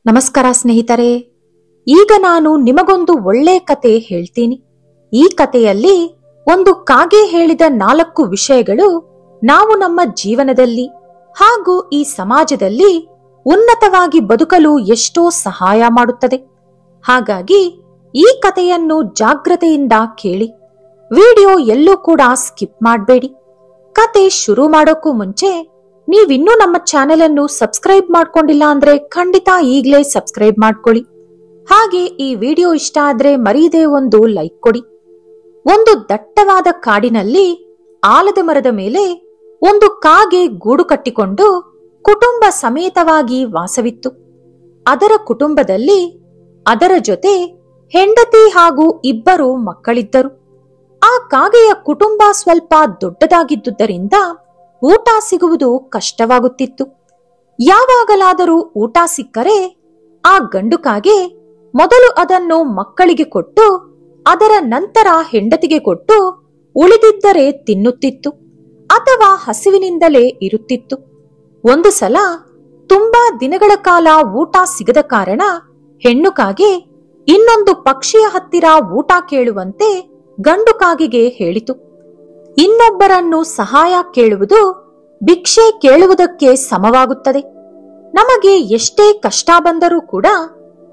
ನಮಸ್ಕಾರ ಸ್ನೇಹಿತರೆ. ಈಗ ನಾನು ನಿಮಗೊಂದು ಒಳ್ಳೆ ಕತೆ ಹೇಳ್ತೀನಿ. ಈ ಕತೆಯಲ್ಲಿ ಒಂದು ಕಾಗೆ ಹೇಳಿದ 4 ವಿಷಯಗಳು ನಾವು ನಮ್ಮ ಜೀವನದಲ್ಲಿ ಹಾಗೂ ಈ ಸಮಾಜದಲ್ಲಿ ಉನ್ನತವಾಗಿ ಬದುಕಲು ಎಷ್ಟೋ ಸಹಾಯ ಮಾಡುತ್ತದೆ. ಹಾಗಾಗಿ ಈ ಕತೆಯನ್ನು ಜಾಗ್ರತೆಯಿಂದ ಕೇಳಿ. ವಿಡಿಯೋ ಎಲ್ಲೂ ಕೂಡ ಸ್ಕಿಪ್ ಮಾಡಬೇಡಿ. ಕತೆ ಶುರು ಮಾಡೋಕ್ಕೂ ಮುಂಚೆ ನೀವಿನ್ನೂ ನಮ್ಮ ಚಾನೆಲ್ ಅನ್ನು ಸಬ್ಸ್ಕ್ರೈಬ್ ಮಾಡ್ಕೊಂಡಿಲ್ಲ ಅಂದ್ರೆ ಖಂಡಿತ ಈಗಲೇ ಸಬ್ಸ್ಕ್ರೈಬ್ ಮಾಡ್ಕೊಳ್ಳಿ. ಹಾಗೆ ಈ ವಿಡಿಯೋ ಇಷ್ಟ ಆದ್ರೆ ಮರೀದೆ ಒಂದು ಲೈಕ್ ಕೊಡಿ. ಒಂದು ದಟ್ಟವಾದ ಕಾಡಿನಲ್ಲಿ ಆಲದ ಮರದ ಮೇಲೆ ಒಂದು ಕಾಗೆ ಗೂಡು ಕಟ್ಟಿಕೊಂಡು ಕುಟುಂಬ ಸಮೇತವಾಗಿ ವಾಸವಿತ್ತು. ಅದರ ಕುಟುಂಬದಲ್ಲಿ ಅದರ ಜೊತೆ ಹೆಂಡತಿ ಹಾಗೂ 2 ಮಕ್ಕಳಿದ್ದರು. ಆ ಕಾಗೆಯ ಕುಟುಂಬ ಸ್ವಲ್ಪ ದೊಡ್ಡದಾಗಿದ್ದುದರಿಂದ ಊಟ ಸಿಗುವುದು ಕಷ್ಟವಾಗುತ್ತಿತ್ತು. ಯಾವಾಗಲಾದರೂ ಊಟ ಸಿಕ್ಕರೆ ಆ ಗಂಡು ಕಾಗೆ ಮೊದಲು ಅದನ್ನು ಮಕ್ಕಳಿಗೆ ಕೊಟ್ಟು ಅದರ ನಂತರ ಹೆಂಡತಿಗೆ ಕೊಟ್ಟು ಉಳಿದಿದ್ದರೆ ತಿನ್ನುತ್ತಿತ್ತು ಅಥವಾ ಹಸಿವಿನಿಂದಲೇ ಇರುತ್ತಿತ್ತು. ಒಂದು ಸಲ ತುಂಬಾ ದಿನಗಳ ಕಾಲ ಊಟ ಸಿಗದ ಕಾರಣ ಹೆಣ್ಣು ಕಾಗೆ ಇನ್ನೊಂದು ಪಕ್ಷಿಯ ಹತ್ತಿರ ಊಟ ಕೇಳುವಂತೆ ಗಂಡು ಕಾಗೆಗೆ ಹೇಳಿತು. ಇನ್ನೊಬ್ಬರನ್ನು ಸಹಾಯ ಕೇಳುವುದು ಭಿಕ್ಷೆ ಕೇಳುವುದಕ್ಕೆ ಸಮವಾಗುತ್ತದೆ. ನಮಗೆ ಎಷ್ಟೇ ಕಷ್ಟ ಬಂದರೂ ಕೂಡ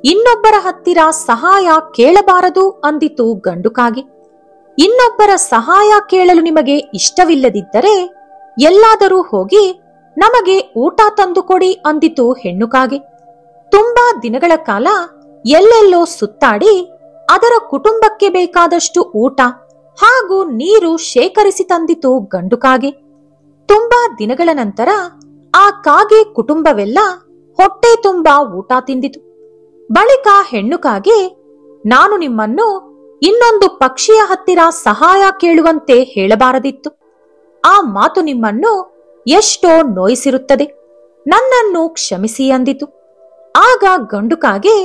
ಇನ್ನೊಬ್ಬರ ಹತ್ತಿರ ಸಹಾಯ ಕೇಳಬಾರದು ಅಂದಿತು ಗಂಡು ಕಾಗೆ. ಇನ್ನೊಬ್ಬರ ಸಹಾಯ ಕೇಳಲು ನಿಮಗೆ ಇಷ್ಟವಿಲ್ಲದಿದ್ದರೆ ಎಲ್ಲಾದರೂ ಹೋಗಿ ನಮಗೆ ಊಟ ತಂದುಕೊಡಿ ಅಂದಿತು ಹೆಣ್ಣು ಕಾಗೆ. ತುಂಬಾ ದಿನಗಳ ಕಾಲ ಎಲ್ಲೆಲ್ಲೋ ಸುತ್ತಾಡಿ ಅದರ ಕುಟುಂಬಕ್ಕೆ ಬೇಕಾದಷ್ಟು ಊಟ ಹಾಗೂ ನೀರು ಶೇಖರಿಸಿ ತಂದಿತು ಗಂಡು ಕಾಗೆ. ತುಂಬಾ ದಿನಗಳ ನಂತರ ಆ ಕಾಗೆ ಕುಟುಂಬವೆಲ್ಲ ಹೊಟ್ಟೆ ತುಂಬಾ ಊಟ ತಿಂದಿತು. ಬಳಿಕ ಹೆಣ್ಣು ಕಾಗೆ, ನಾನು ನಿಮ್ಮನ್ನು ಇನ್ನೊಂದು ಪಕ್ಷಿಯ ಹತ್ತಿರ ಸಹಾಯ ಕೇಳುವಂತೆ ಹೇಳಬಾರದಿತ್ತು. ಆ ಮಾತು ನಿಮ್ಮನ್ನು ಎಷ್ಟೋ ನೋಯಿಸಿರುತ್ತದೆ. ನನ್ನನ್ನು ಕ್ಷಮಿಸಿ ಅಂದಿತು. ಆಗ ಗಂಡು ಕಾಗೆ,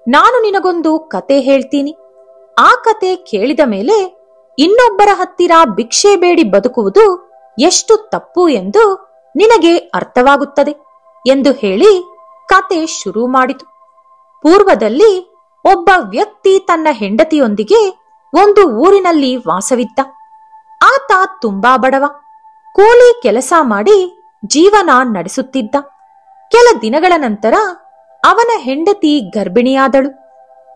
ನಾನು ನಿನಗೊಂದು ಕತೆ ಹೇಳ್ತೀನಿ. ಆ ಕತೆ ಕೇಳಿದ ಮೇಲೆ ಇನ್ನೊಬ್ಬರ ಹತ್ತಿರ ಭಿಕ್ಷೆ ಬೇಡಿ ಬದುಕುವುದು ಎಷ್ಟು ತಪ್ಪು ಎಂದು ನಿನಗೆ ಅರ್ಥವಾಗುತ್ತದೆ ಎಂದು ಹೇಳಿ ಕತೆ ಶುರು ಮಾಡಿತು. ಪೂರ್ವದಲ್ಲಿ ಒಬ್ಬ ವ್ಯಕ್ತಿ ತನ್ನ ಹೆಂಡತಿಯೊಂದಿಗೆ ಒಂದು ಊರಿನಲ್ಲಿ ವಾಸವಿದ್ದ. ಆತ ತುಂಬಾ ಬಡವ. ಕೂಲಿ ಕೆಲಸ ಮಾಡಿ ಜೀವನ ನಡೆಸುತ್ತಿದ್ದ. ಕೆಲ ದಿನಗಳ ನಂತರ ಅವನ ಹೆಂಡತಿ ಗರ್ಭಿಣಿಯಾದಳು.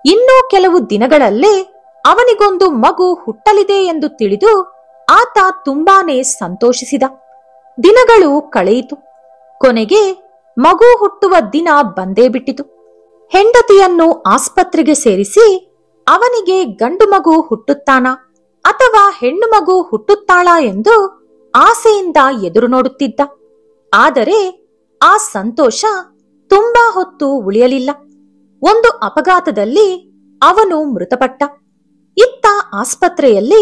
ಇನ್ನೂ ಕೆಲವು ದಿನಗಳಲ್ಲೇ ಅವನಿಗೊಂದು ಮಗು ಹುಟ್ಟಲಿದೆ ಎಂದು ತಿಳಿದು ಆತ ತುಂಬಾನೇ ಸಂತೋಷಿಸಿದ. ದಿನಗಳು ಕಳೆಯಿತು. ಕೊನೆಗೆ ಮಗು ಹುಟ್ಟುವ ದಿನ ಬಂದೇ ಬಿಟ್ಟಿತು. ಹೆಂಡತಿಯನ್ನು ಆಸ್ಪತ್ರೆಗೆ ಸೇರಿಸಿ ಅವನಿಗೆ ಗಂಡು ಮಗು ಹುಟ್ಟುತ್ತಾನಾ ಅಥವಾ ಹೆಣ್ಣು ಮಗು ಹುಟ್ಟುತ್ತಾಳಾ ಎಂದು ಆಸೆಯಿಂದ ಎದುರು ನೋಡುತ್ತಿದ್ದ. ಆದರೆ ಆ ಸಂತೋಷ ತುಂಬಾ ಹೊತ್ತು ಉಳಿಯಲಿಲ್ಲ. ಒಂದು ಅಪಘಾತದಲ್ಲಿ ಅವನು ಮೃತಪಟ್ಟ. ಇತ್ತ ಆಸ್ಪತ್ರೆಯಲ್ಲಿ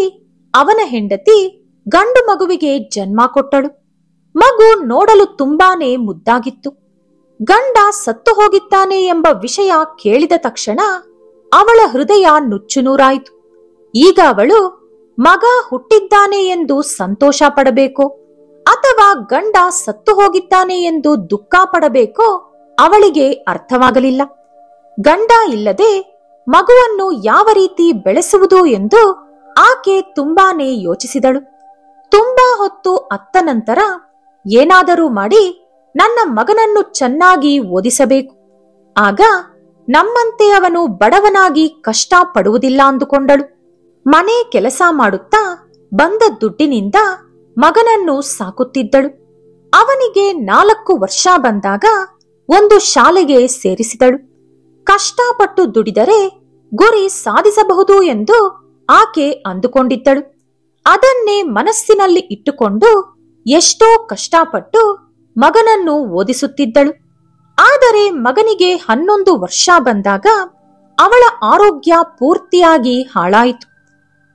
ಅವನ ಹೆಂಡತಿ ಗಂಡು ಮಗುವಿಗೆ ಜನ್ಮ ಕೊಟ್ಟಳು. ಮಗು ನೋಡಲು ತುಂಬಾನೇ ಮುದ್ದಾಗಿತ್ತು. ಗಂಡ ಸತ್ತು ಹೋಗಿದ್ದಾನೆ ಎಂಬ ವಿಷಯ ಕೇಳಿದ ತಕ್ಷಣ ಅವಳ ಹೃದಯ ನುಚ್ಚುನೂರಾಯಿತು. ಈಗ ಅವಳು ಮಗ ಹುಟ್ಟಿದ್ದಾನೆ ಎಂದು ಸಂತೋಷ ಪಡಬೇಕೋ ಅಥವಾ ಗಂಡ ಸತ್ತು ಹೋಗಿದ್ದಾನೆ ಎಂದು ದುಃಖ ಪಡಬೇಕೋ ಅವಳಿಗೆ ಅರ್ಥವಾಗಲಿಲ್ಲ. ಗಂಡ ಇಲ್ಲದೆ ಮಗುವನ್ನು ಯಾವ ರೀತಿ ಬೆಳೆಸುವುದು ಎಂದು ಆಕೆ ತುಂಬಾನೇ ಯೋಚಿಸಿದಳು. ತುಂಬಾ ಹೊತ್ತು ಅತ್ತ ನಂತರ ಏನಾದರೂ ಮಾಡಿ ನನ್ನ ಮಗನನ್ನು ಚೆನ್ನಾಗಿ ಓದಿಸಬೇಕು. ಆಗ ನಮ್ಮಂತೆ ಅವನು ಬಡವನಾಗಿ ಕಷ್ಟ ಪಡುವುದಿಲ್ಲ ಅಂದುಕೊಂಡಳು. ಮನೆ ಕೆಲಸ ಮಾಡುತ್ತಾ ಬಂದ ದುಡ್ಡಿನಿಂದ ಮಗನನ್ನು ಸಾಕುತ್ತಿದ್ದಳು. ಅವನಿಗೆ 4 ವರ್ಷ ಬಂದಾಗ ಒಂದು ಶಾಲೆಗೆ ಸೇರಿಸಿದಳು. ಕಷ್ಟಪಟ್ಟು ದುಡಿದರೆ ಗುರಿ ಸಾಧಿಸಬಹುದು ಎಂದು ಆಕೆ ಅಂದುಕೊಂಡಿದ್ದಳು. ಅದನ್ನೇ ಮನಸ್ಸಿನಲ್ಲಿ ಇಟ್ಟುಕೊಂಡು ಎಷ್ಟೋ ಕಷ್ಟಪಟ್ಟು ಮಗನನ್ನು ಓದಿಸುತ್ತಿದ್ದಳು. ಆದರೆ ಮಗನಿಗೆ 11 ವರ್ಷ ಬಂದಾಗ ಅವಳ ಆರೋಗ್ಯ ಪೂರ್ತಿಯಾಗಿ ಹಾಳಾಯಿತು.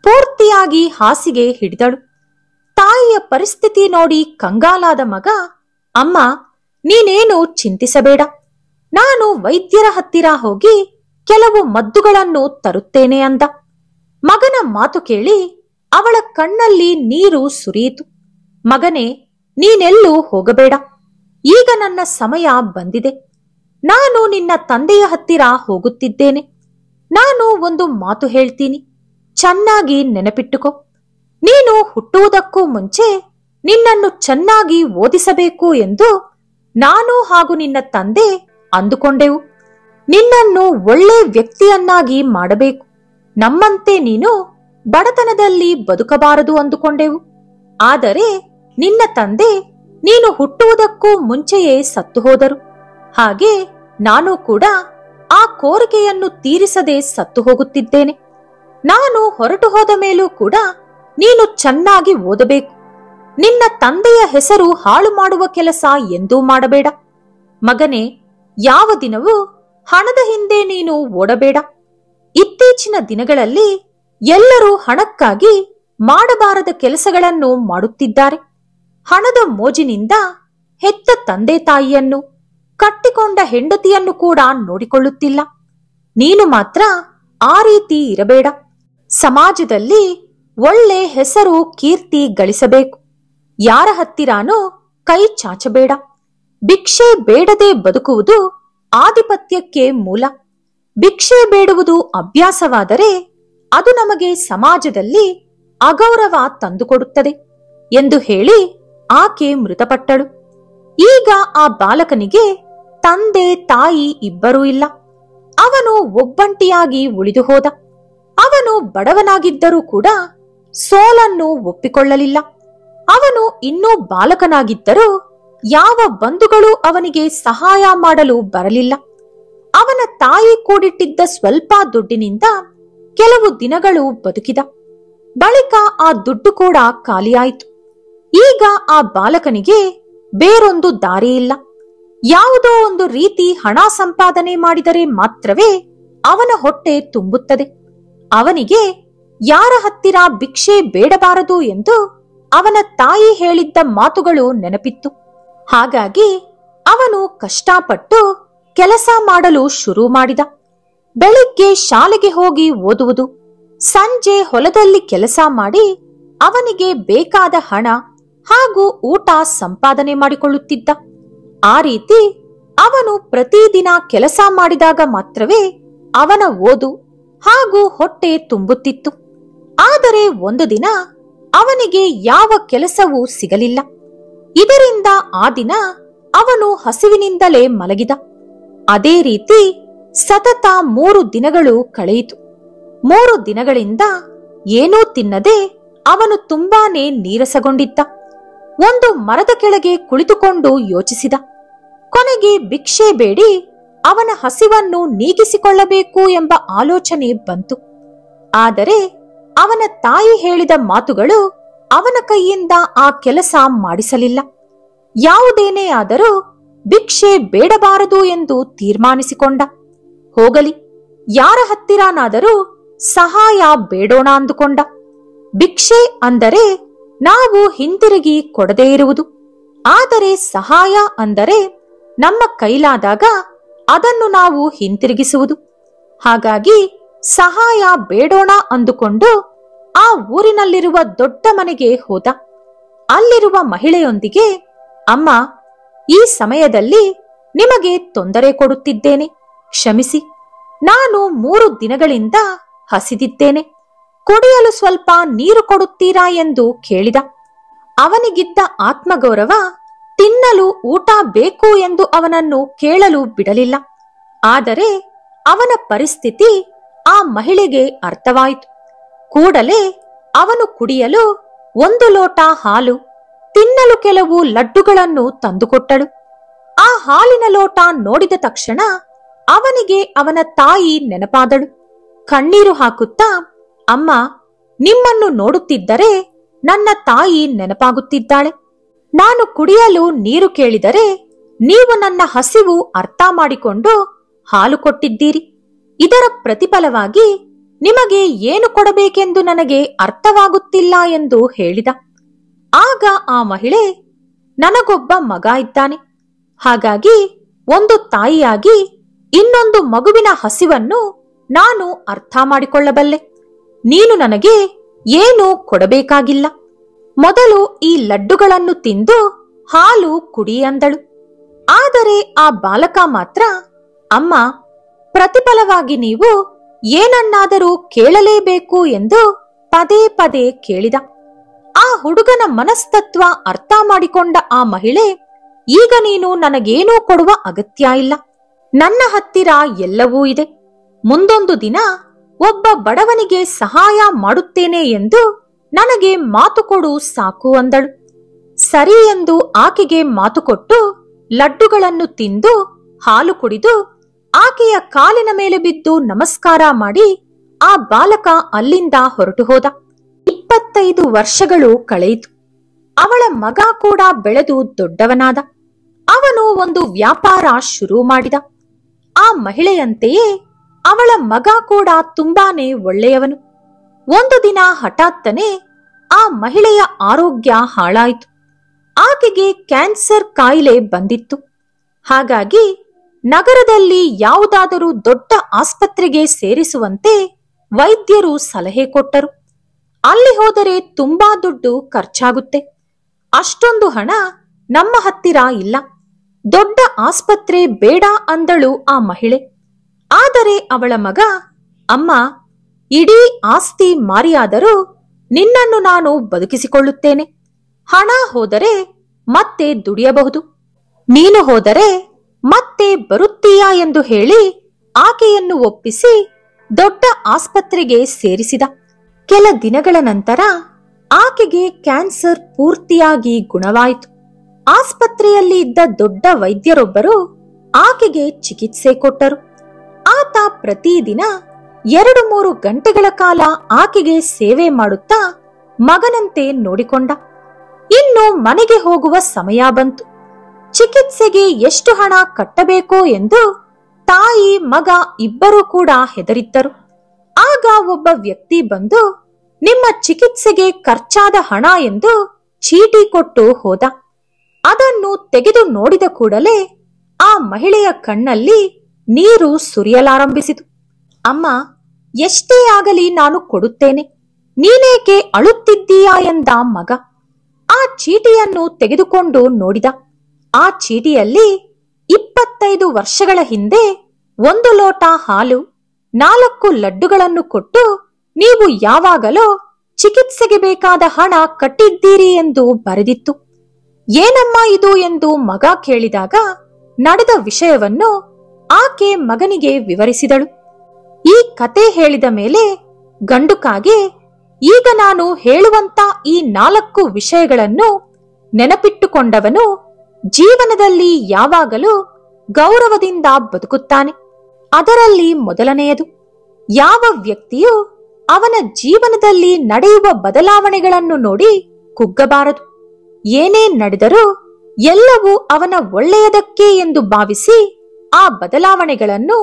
ಪೂರ್ತಿಯಾಗಿ ಹಾಸಿಗೆ ಹಿಡಿದಳು. ತಾಯಿಯ ಪರಿಸ್ಥಿತಿ ನೋಡಿ ಕಂಗಾಲಾದ ಮಗ, ಅಮ್ಮ, ನೀನೇನು ಚಿಂತಿಸಬೇಡ, ನಾನು ವೈದ್ಯರ ಹತ್ತಿರ ಹೋಗಿ ಕೆಲವು ಮದ್ದುಗಳನ್ನು ತರುತ್ತೇನೆ ಅಂದ. ಮಗನ ಮಾತು ಕೇಳಿ ಅವಳ ಕಣ್ಣಲ್ಲಿ ನೀರು ಸುರಿಯಿತು. ಮಗನೇ, ನೀನೆಲ್ಲೂ ಹೋಗಬೇಡ, ಈಗ ನನ್ನ ಸಮಯ ಬಂದಿದೆ. ನಾನು ನಿನ್ನ ತಂದೆಯ ಹತ್ತಿರ ಹೋಗುತ್ತಿದ್ದೇನೆ. ನಾನು ಒಂದು ಮಾತು ಹೇಳ್ತೀನಿ, ಚೆನ್ನಾಗಿ ನೆನಪಿಟ್ಟುಕೋ. ನೀನು ಹುಟ್ಟುವುದಕ್ಕೂ ಮುಂಚೆ ನಿನ್ನನ್ನು ಚೆನ್ನಾಗಿ ಓದಿಸಬೇಕು ಎಂದು ನಾನು ಹಾಗೂ ನಿನ್ನ ತಂದೆ ಅಂದುಕೊಂಡೆವು. ನಿನ್ನನ್ನು ಒಳ್ಳೆ ವ್ಯಕ್ತಿಯನ್ನಾಗಿ ಮಾಡಬೇಕು. ನಮ್ಮಂತೆ ನೀನು ಬಡತನದಲ್ಲಿ ಬದುಕಬಾರದು ಅಂದುಕೊಂಡೆವು. ಆದರೆ ನಿನ್ನ ತಂದೆ ನೀನು ಹುಟ್ಟುವುದಕ್ಕೂ ಮುಂಚೆಯೇ ಸತ್ತು ಹೋದರು. ಹಾಗೆ ನಾನು ಕೂಡ ಆ ಕೋರಿಕೆಯನ್ನು ತೀರಿಸದೆ ಸತ್ತು ಹೋಗುತ್ತಿದ್ದೇನೆ. ನಾನು ಹೊರಟು ಹೋದ ಮೇಲೂ ಕೂಡ ನೀನು ಚೆನ್ನಾಗಿ ಓದಬೇಕು. ನಿನ್ನ ತಂದೆಯ ಹೆಸರು ಹಾಳು ಮಾಡುವ ಕೆಲಸ ಎಂದೂ ಮಾಡಬೇಡ. ಮಗನೇ, ಯಾವ ದಿನವೂ ಹಣದ ಹಿಂದೆ ನೀನು ಓಡಬೇಡ. ಇತ್ತೀಚಿನ ದಿನಗಳಲ್ಲಿ ಎಲ್ಲರೂ ಹಣಕ್ಕಾಗಿ ಮಾಡಬಾರದ ಕೆಲಸಗಳನ್ನು ಮಾಡುತ್ತಿದ್ದಾರೆ. ಹಣದ ಮೋಜಿನಿಂದ ಹೆತ್ತ ತಂದೆ ತಾಯಿಯನ್ನು, ಕಟ್ಟಿಕೊಂಡ ಹೆಂಡತಿಯನ್ನು ಕೂಡ ನೋಡಿಕೊಳ್ಳುತ್ತಿಲ್ಲ. ನೀನು ಮಾತ್ರ ಆ ರೀತಿ ಇರಬೇಡ. ಸಮಾಜದಲ್ಲಿ ಒಳ್ಳೆ ಹೆಸರು, ಕೀರ್ತಿ ಗಳಿಸಬೇಕು. ಯಾರ ಹತ್ತಿರಾನೂ ಕೈ ಚಾಚಬೇಡ. ಭಿಕ್ಷೆ ಬೇಡದೆ ಬದುಕುವುದು ಆಧಿಪತ್ಯಕ್ಕೆ ಮೂಲ. ಭಿಕ್ಷೆ ಬೇಡುವುದು ಅಭ್ಯಾಸವಾದರೆ ಅದು ನಮಗೆ ಸಮಾಜದಲ್ಲಿ ಅಗೌರವ ತಂದುಕೊಡುತ್ತದೆ ಎಂದು ಹೇಳಿ ಆಕೆ ಮೃತಪಟ್ಟಳು. ಈಗ ಆ ಬಾಲಕನಿಗೆ ತಂದೆ ತಾಯಿ ಇಬ್ಬರೂ ಇಲ್ಲ. ಅವನು ಒಬ್ಬಂಟಿಯಾಗಿ ಉಳಿದು ಹೋದ. ಅವನು ಬಡವನಾಗಿದ್ದರೂ ಕೂಡ ಸೋಲನ್ನು ಒಪ್ಪಿಕೊಳ್ಳಲಿಲ್ಲ. ಅವನು ಇನ್ನೂ ಬಾಲಕನಾಗಿದ್ದರೂ ಯಾವ ಬಂಧುಗಳು ಅವನಿಗೆ ಸಹಾಯ ಮಾಡಲು ಬರಲಿಲ್ಲ. ಅವನ ತಾಯಿ ಕೂಡಿಟ್ಟಿದ್ದ ಸ್ವಲ್ಪ ದುಡ್ಡಿನಿಂದ ಕೆಲವು ದಿನಗಳು ಬದುಕಿದ. ಬಳಿಕ ಆ ದುಡ್ಡು ಕೂಡ ಖಾಲಿಯಾಯಿತು. ಈಗ ಆ ಬಾಲಕನಿಗೆ ಬೇರೊಂದು ದಾರಿ ಇಲ್ಲ. ಯಾವುದೋ ಒಂದು ರೀತಿ ಹಣ ಸಂಪಾದನೆ ಮಾಡಿದರೆ ಮಾತ್ರವೇ ಅವನ ಹೊಟ್ಟೆ ತುಂಬುತ್ತದೆ. ಅವನಿಗೆ ಯಾರ ಹತ್ತಿರ ಭಿಕ್ಷೆ ಬೇಡಬಾರದು ಎಂದು ಅವನ ತಾಯಿ ಹೇಳಿದ್ದ ಮಾತುಗಳು ನೆನಪಿತ್ತು. ಹಾಗಾಗಿ ಅವನು ಕಷ್ಟಪಟ್ಟು ಕೆಲಸ ಮಾಡಲು ಶುರು ಮಾಡಿದ. ಬೆಳಿಗ್ಗೆ ಶಾಲೆಗೆ ಹೋಗಿ ಓದುವುದು, ಸಂಜೆ ಹೊಲದಲ್ಲಿ ಕೆಲಸ ಮಾಡಿ ಅವನಿಗೆ ಬೇಕಾದ ಹಣ ಹಾಗೂ ಊಟ ಸಂಪಾದನೆ ಮಾಡಿಕೊಳ್ಳುತ್ತಿದ್ದ. ಆ ರೀತಿ ಅವನು ಪ್ರತಿದಿನ ಕೆಲಸ ಮಾಡಿದಾಗ ಮಾತ್ರವೇ ಅವನ ಓದು ಹಾಗೂ ಹೊಟ್ಟೆ ತುಂಬುತ್ತಿತ್ತು. ಆದರೆ ಒಂದು ದಿನ ಅವನಿಗೆ ಯಾವ ಕೆಲಸವೂ ಸಿಗಲಿಲ್ಲ. ಇದರಿಂದ ಆ ದಿನ ಅವನು ಹಸಿವಿನಿಂದಲೇ ಮಲಗಿದ. ಅದೇ ರೀತಿ ಸತತ 3 ದಿನಗಳು ಕಳೆಯಿತು. 3 ದಿನಗಳಿಂದ ಏನೂ ತಿನ್ನದೆ ಅವನು ತುಂಬಾನೇ ನೀರಸಗೊಂಡಿದ್ದ. ಒಂದು ಮರದ ಕೆಳಗೆ ಕುಳಿತುಕೊಂಡು ಯೋಚಿಸಿದ. ಕೊನೆಗೆ ಭಿಕ್ಷೆ ಬೇಡಿ ಅವನ ಹಸಿವನ್ನು ನೀಗಿಸಿಕೊಳ್ಳಬೇಕು ಎಂಬ ಆಲೋಚನೆ ಬಂತು. ಆದರೆ ಅವನ ತಾಯಿ ಹೇಳಿದ ಮಾತುಗಳು ಅವನ ಕೈಯಿಂದ ಆ ಕೆಲಸ ಮಾಡಿಸಲಿಲ್ಲ. ಯಾವುದೇನೇ ಆದರೂ ಭಿಕ್ಷೆ ಬೇಡಬಾರದು ಎಂದು ತೀರ್ಮಾನಿಸಿಕೊಂಡ. ಹೋಗಲಿ, ಯಾರ ಹತ್ತಿರನಾದರೂ ಸಹಾಯ ಬೇಡೋಣ ಅಂದುಕೊಂಡ. ಭಿಕ್ಷೆ ಅಂದರೆ ನಾವು ಹಿಂತಿರುಗಿ ಕೊಡದೇ ಇರುವುದು. ಆದರೆ ಸಹಾಯ ಅಂದರೆ ನಮ್ಮ ಕೈಲಾದಾಗ ಅದನ್ನು ನಾವು ಹಿಂತಿರುಗಿಸುವುದು. ಹಾಗಾಗಿ ಸಹಾಯ ಬೇಡೋಣ ಅಂದುಕೊಂಡು ಆ ಊರಿನಲ್ಲಿರುವ ದೊಡ್ಡ ಮನೆಗೆ ಹೋದ. ಅಲ್ಲಿರುವ ಮಹಿಳೆಯೊಂದಿಗೆ, ಅಮ್ಮ, ಈ ಸಮಯದಲ್ಲಿ ನಿಮಗೆ ತೊಂದರೆ ಕೊಡುತ್ತಿದ್ದೇನೆ, ಕ್ಷಮಿಸಿ. ನಾನು 3 ದಿನಗಳಿಂದ ಹಸಿದಿದ್ದೇನೆ. ಕುಡಿಯಲು ಸ್ವಲ್ಪ ನೀರು ಕೊಡುತ್ತೀರಾ ಎಂದು ಕೇಳಿದ. ಅವನಿಗಿದ್ದ ಆತ್ಮಗೌರವ ತಿನ್ನಲು ಊಟ ಬೇಕು ಎಂದು ಅವನನ್ನು ಕೇಳಲು ಬಿಡಲಿಲ್ಲ. ಆದರೆ ಅವನ ಪರಿಸ್ಥಿತಿ ಆ ಮಹಿಳೆಗೆ ಅರ್ಥವಾಯಿತು. ಕೂಡಲೇ ಅವನು ಕುಡಿಯಲು 1 ಲೋಟ ಹಾಲು, ತಿನ್ನಲು ಕೆಲವು ಲಡ್ಡುಗಳನ್ನು ತಂದುಕೊಟ್ಟಳು. ಆ ಹಾಲಿನ ಲೋಟ ನೋಡಿದ ತಕ್ಷಣ ಅವನಿಗೆ ಅವನ ತಾಯಿ ನೆನಪಾದಳು. ಕಣ್ಣೀರು ಹಾಕುತ್ತಾ, ಅಮ್ಮ, ನಿಮ್ಮನ್ನು ನೋಡುತ್ತಿದ್ದರೆ ನನ್ನ ತಾಯಿ ನೆನಪಾಗುತ್ತಿದ್ದಾಳೆ. ನಾನು ಕುಡಿಯಲು ನೀರು ಕೇಳಿದರೆ ನೀವು ನನ್ನ ಹಸಿವು ಅರ್ಥ ಮಾಡಿಕೊಂಡು ಹಾಲು ಕೊಟ್ಟಿದ್ದೀರಿ. ಇದರ ಪ್ರತಿಫಲವಾಗಿ ನಿಮಗೆ ಏನು ಕೊಡಬೇಕೆಂದು ನನಗೆ ಅರ್ಥವಾಗುತ್ತಿಲ್ಲ ಎಂದು ಹೇಳಿದ. ಆಗ ಆ ಮಹಿಳೆ, ನನಗೊಬ್ಬ ಮಗ ಇದ್ದಾನೆ. ಹಾಗಾಗಿ ಒಂದು ತಾಯಿಯಾಗಿ ಇನ್ನೊಂದು ಮಗುವಿನ ಹಸಿವನ್ನು ನಾನು ಅರ್ಥ ಮಾಡಿಕೊಳ್ಳಬಲ್ಲೆ. ನೀನು ನನಗೆ ಏನೂ ಕೊಡಬೇಕಾಗಿಲ್ಲ. ಮೊದಲು ಈ ಲಡ್ಡುಗಳನ್ನು ತಿಂದು ಹಾಲು ಕುಡಿ ಅಂದಳು. ಆದರೆ ಆ ಬಾಲಕ ಮಾತ್ರ ಅಮ್ಮ, ಪ್ರತಿಫಲವಾಗಿ ನೀವು ಏನನ್ನಾದರೂ ಕೇಳಲೇಬೇಕು ಎಂದು ಪದೇ ಪದೇ ಕೇಳಿದ. ಆ ಹುಡುಗನ ಮನಸ್ತತ್ವ ಅರ್ಥ ಮಾಡಿಕೊಂಡ ಆ ಮಹಿಳೆ, ಈಗ ನೀನು ನನಗೇನೂ ಕೊಡುವ ಅಗತ್ಯ ಇಲ್ಲ, ನನ್ನ ಹತ್ತಿರ ಎಲ್ಲವೂ ಇದೆ. ಮುಂದೊಂದು ದಿನ ಒಬ್ಬ ಬಡವನಿಗೆ ಸಹಾಯ ಮಾಡುತ್ತೇನೆ ಎಂದು ನನಗೆ ಮಾತು ಕೊಡು ಸಾಕು ಅಂದಳು. ಸರಿ ಎಂದು ಆಕೆಗೆ ಮಾತು ಕೊಟ್ಟು ಲಡ್ಡುಗಳನ್ನು ತಿಂದು ಹಾಲು ಕುಡಿದು ಆಕೆಯ ಕಾಲಿನ ಮೇಲೆ ಬಿದ್ದು ನಮಸ್ಕಾರ ಮಾಡಿ ಆ ಬಾಲಕ ಅಲ್ಲಿಂದ ಹೊರಟು ಹೋದ. 25 ವರ್ಷಗಳು ಕಳೆಯಿತು. ಅವಳ ಮಗ ಕೂಡ ಬೆಳೆದು ದೊಡ್ಡವನಾದ. ಅವನು ಒಂದು ವ್ಯಾಪಾರ ಶುರು ಮಾಡಿದ. ಆ ಮಹಿಳೆಯಂತೆಯೇ ಅವಳ ಮಗ ಕೂಡ ತುಂಬಾನೇ ಒಳ್ಳೆಯವನು. ಒಂದು ದಿನ ಹಠಾತ್ತನೆ ಆ ಮಹಿಳೆಯ ಆರೋಗ್ಯ ಹಾಳಾಯಿತು. ಆಕೆಗೆ ಕ್ಯಾನ್ಸರ್ ಕಾಯಿಲೆ ಬಂದಿತ್ತು. ಹಾಗಾಗಿ ನಗರದಲ್ಲಿ ಯಾವುದಾದರೂ ದೊಡ್ಡ ಆಸ್ಪತ್ರೆಗೆ ಸೇರಿಸುವಂತೆ ವೈದ್ಯರು ಸಲಹೆ ಕೊಟ್ಟರು. ಅಲ್ಲಿ ಹೋದರೆ ತುಂಬಾ ದುಡ್ಡು ಖರ್ಚಾಗುತ್ತೆ, ಅಷ್ಟೊಂದು ಹಣ ನಮ್ಮ ಹತ್ತಿರ ಇಲ್ಲ, ದೊಡ್ಡ ಆಸ್ಪತ್ರೆ ಬೇಡ ಅಂದಳು ಆ ಮಹಿಳೆ. ಆದರೆ ಅವಳ ಮಗ, ಅಮ್ಮ, ಇಡೀ ಆಸ್ತಿ ಮಾರಿಯಾದರೂ ನಿನ್ನನ್ನು ನಾನು ಬದುಕಿಸಿಕೊಳ್ಳುತ್ತೇನೆ. ಹಣ ಹೋದರೆ ಮತ್ತೆ ದುಡಿಯಬಹುದು, ನೀನು ಹೋದರೆ ಮತ್ತೆ ಬರುತ್ತೀಯಾ ಎಂದು ಹೇಳಿ ಆಕೆಯನ್ನು ಒಪ್ಪಿಸಿ ದೊಡ್ಡ ಆಸ್ಪತ್ರೆಗೆ ಸೇರಿಸಿದ. ಕೆಲ ದಿನಗಳ ನಂತರ ಆಕೆಗೆ ಕ್ಯಾನ್ಸರ್ ಪೂರ್ತಿಯಾಗಿ ಗುಣವಾಯಿತು. ಆಸ್ಪತ್ರೆಯಲ್ಲಿ ಇದ್ದ ದೊಡ್ಡ ವೈದ್ಯರೊಬ್ಬರು ಆಕೆಗೆ ಚಿಕಿತ್ಸೆ ಕೊಟ್ಟರು. ಆತ ಪ್ರತಿದಿನ 2-3 ಗಂಟೆಗಳ ಕಾಲ ಆಕೆಗೆ ಸೇವೆ ಮಾಡುತ್ತಾ ಮಗನಂತೆ ನೋಡಿಕೊಂಡ. ಇನ್ನು ಮನೆಗೆ ಹೋಗುವ ಸಮಯ ಬಂತು. ಚಿಕಿತ್ಸೆಗೆ ಎಷ್ಟು ಹಣ ಕಟ್ಟಬೇಕೋ ಎಂದು ತಾಯಿ ಮಗ ಇಬ್ಬರೂ ಕೂಡ ಹೆದರಿದ್ದರು. ಆಗ ಒಬ್ಬ ವ್ಯಕ್ತಿ ಬಂದು ನಿಮ್ಮ ಚಿಕಿತ್ಸೆಗೆ ಖರ್ಚಾದ ಹಣ ಎಂದು ಚೀಟಿ ಕೊಟ್ಟು ಹೋದ. ಅದನ್ನು ತೆಗೆದು ನೋಡಿದ ಕೂಡಲೇ ಆ ಮಹಿಳೆಯ ಕಣ್ಣಲ್ಲಿ ನೀರು ಸುರಿಯಲಾರಂಭಿಸಿತು. ಅಮ್ಮ, ಎಷ್ಟೇ ಆಗಲಿ ನಾನು ಕೊಡುತ್ತೇನೆ, ನೀನೇಕೆ ಅಳುತ್ತಿದ್ದೀಯಾ ಎಂದ ಮಗ. ಆ ಚೀಟಿಯನ್ನು ತೆಗೆದುಕೊಂಡು ನೋಡಿದ. ಆ ಚೀಟಿಯಲ್ಲಿ 25 ವರ್ಷಗಳ ಹಿಂದೆ 1 ಲೋಟ ಹಾಲು, 4 ಲಡ್ಡುಗಳನ್ನು ಕೊಟ್ಟು ನೀವು ಯಾವಾಗಲೋ ಚಿಕಿತ್ಸೆಗೆ ಬೇಕಾದ ಹಣ ಕಟ್ಟಿದ್ದೀರಿ ಎಂದು ಬರೆದಿತ್ತು. ಏನಮ್ಮ ಇದು ಎಂದು ಮಗ ಕೇಳಿದಾಗ ನಡೆದ ವಿಷಯವನ್ನು ಆಕೆ ಮಗನಿಗೆ ವಿವರಿಸಿದಳು. ಈ ಕತೆ ಹೇಳಿದ ಮೇಲೆ ಗಂಡುಕಾಗೆ, ಈಗ ನಾನು ಹೇಳುವಂತ ಈ 4 ವಿಷಯಗಳನ್ನು ನೆನಪಿಟ್ಟುಕೊಂಡವನು ಜೀವನದಲ್ಲಿ ಯಾವಾಗಲೂ ಗೌರವದಿಂದ ಬದುಕುತ್ತಾನೆ. ಅದರಲ್ಲಿ ಮೊದಲನೆಯದು, ಯಾವ ವ್ಯಕ್ತಿಯು ಅವನ ಜೀವನದಲ್ಲಿ ನಡೆಯುವ ಬದಲಾವಣೆಗಳನ್ನು ನೋಡಿ ಕುಗ್ಗಬಾರದು. ಏನೇ ನಡೆದರೂ ಎಲ್ಲವೂ ಅವನ ಒಳ್ಳೆಯದಕ್ಕೆ ಎಂದು ಭಾವಿಸಿ ಆ ಬದಲಾವಣೆಗಳನ್ನು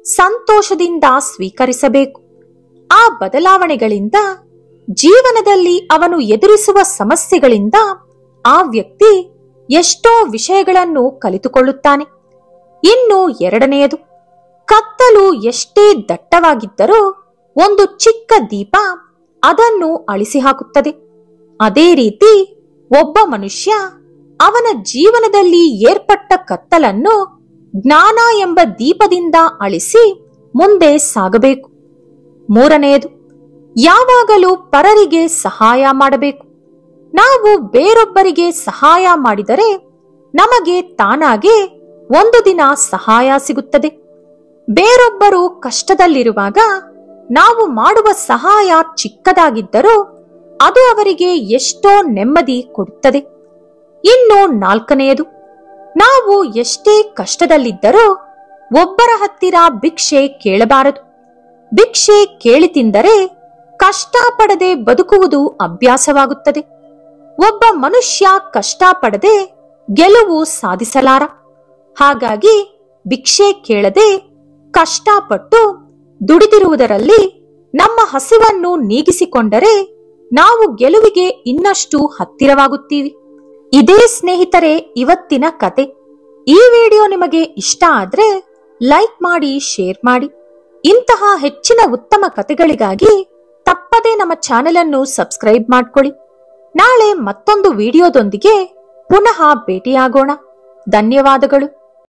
ಸಂತೋಷದಿಂದ ಸ್ವೀಕರಿಸಬೇಕು. ಆ ಬದಲಾವಣೆಗಳಿಂದ ಜೀವನದಲ್ಲಿ ಅವನು ಎದುರಿಸುವ ಸಮಸ್ಯೆಗಳಿಂದ ಆ ವ್ಯಕ್ತಿ ಎಷ್ಟೋ ವಿಷಯಗಳನ್ನು ಕಲಿತುಕೊಳ್ಳುತ್ತಾನೆ. ಇನ್ನು ಎರಡನೆಯದು, ಕತ್ತಲು ಎಷ್ಟೇ ದಟ್ಟವಾಗಿದ್ದರೂ ಒಂದು ಚಿಕ್ಕ ದೀಪ ಅದನ್ನು ಅಳಿಸಿ ಹಾಕುತ್ತದೆ. ಅದೇ ರೀತಿ ಒಬ್ಬ ಮನುಷ್ಯ ಅವನ ಜೀವನದಲ್ಲಿ ಏರ್ಪಟ್ಟ ಕತ್ತಲನ್ನು ಜ್ಞಾನ ಎಂಬ ದೀಪದಿಂದ ಅಳಿಸಿ ಮುಂದೆ ಸಾಗಬೇಕು. ಮೂರನೆಯದು, ಯಾವಾಗಲೂ ಪರರಿಗೆ ಸಹಾಯ ಮಾಡಬೇಕು. ನಾವು ಬೇರೊಬ್ಬರಿಗೆ ಸಹಾಯ ಮಾಡಿದರೆ ನಮಗೆ ತಾನಾಗೆ ಒಂದು ದಿನ ಸಹಾಯ ಸಿಗುತ್ತದೆ. ಬೇರೊಬ್ಬರು ಕಷ್ಟದಲ್ಲಿರುವಾಗ ನಾವು ಮಾಡುವ ಸಹಾಯ ಚಿಕ್ಕದಾಗಿದ್ದರೂ ಅದು ಅವರಿಗೆ ಎಷ್ಟೋ ನೆಮ್ಮದಿ ಕೊಡುತ್ತದೆ. ಇನ್ನು ನಾಲ್ಕನೆಯದು, ನಾವು ಎಷ್ಟೇ ಕಷ್ಟದಲ್ಲಿದ್ದರೂ ಒಬ್ಬರ ಹತ್ತಿರ ಭಿಕ್ಷೆ ಕೇಳಬಾರದು. ಭಿಕ್ಷೆ ಕೇಳಿ ತಿಂದರೆ ಕಷ್ಟಪಡದೆ ಬದುಕುವುದು ಅಭ್ಯಾಸವಾಗುತ್ತದೆ. ಒಬ್ಬ ಮನುಷ್ಯ ಕಷ್ಟಪಡದೆ ಗೆಲುವು ಸಾಧಿಸಲಾರ. ಹಾಗಾಗಿ ಭಿಕ್ಷೆ ಕೇಳದೆ ಕಷ್ಟಪಟ್ಟು ದುಡಿದಿರುವುದರಲ್ಲಿ ನಮ್ಮ ಹಸಿವನ್ನು ನೀಗಿಸಿಕೊಂಡರೆ ನಾವು ಗೆಲುವಿಗೆ ಇನ್ನಷ್ಟು ಹತ್ತಿರವಾಗುತ್ತೀವಿ. ಇದೇ ಸ್ನೇಹಿತರೆ ಇವತ್ತಿನ ಕತೆ. ಈ ವಿಡಿಯೋ ನಿಮಗೆ ಇಷ್ಟ ಆದ್ರೆ ಲೈಕ್ ಮಾಡಿ, ಶೇರ್ ಮಾಡಿ. ಇಂತಹ ಹೆಚ್ಚಿನ ಉತ್ತಮ ಕತೆಗಳಿಗಾಗಿ ತಪ್ಪದೇ ನಮ್ಮ ಚಾನೆಲ್ ಅನ್ನು ಸಬ್ಸ್ಕ್ರೈಬ್ ಮಾಡ್ಕೊಳ್ಳಿ. ನಾಳೆ ಮತ್ತೊಂದು ವಿಡಿಯೋದೊಂದಿಗೆ ಪುನಃ ಭೇಟಿಯಾಗೋಣ. ಧನ್ಯವಾದಗಳು.